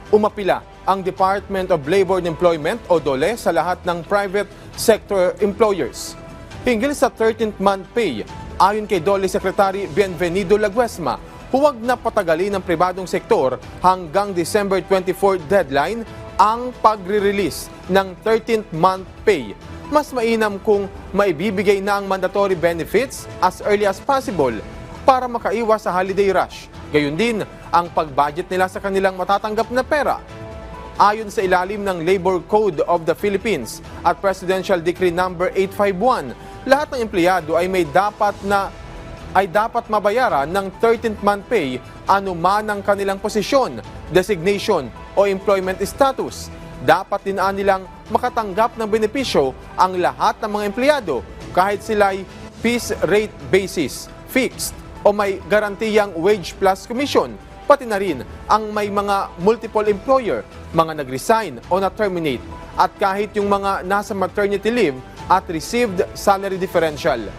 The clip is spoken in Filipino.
Umapila ang Department of Labor and Employment o DOLE sa lahat ng private sector employers. Hinggil sa 13th month pay, ayon kay DOLE Secretary Bienvenido Laguesma, huwag na patagalin ng pribadong sektor hanggang December 24 deadline ang pagre-release ng 13th month pay. Mas mainam kung maibibigay na ang mandatory benefits as early as possible para makaiwas sa holiday rush. Gayun din ang pag-budget nila sa kanilang matatanggap na pera. Ayon sa ilalim ng Labor Code of the Philippines at Presidential Decree No. 851, lahat ng empleyado ay dapat mabayaran ng 13th month pay anuman ang kanilang posisyon, designation o employment status. Dapat din nilang makatanggap ng benepisyo ang lahat ng mga empleyado kahit sila'y piece rate basis, fixed o may garantiyang wage plus commission, pati na rin ang may mga multiple employer, mga nag-resign o na-terminate, at kahit yung mga nasa maternity leave at received salary differential.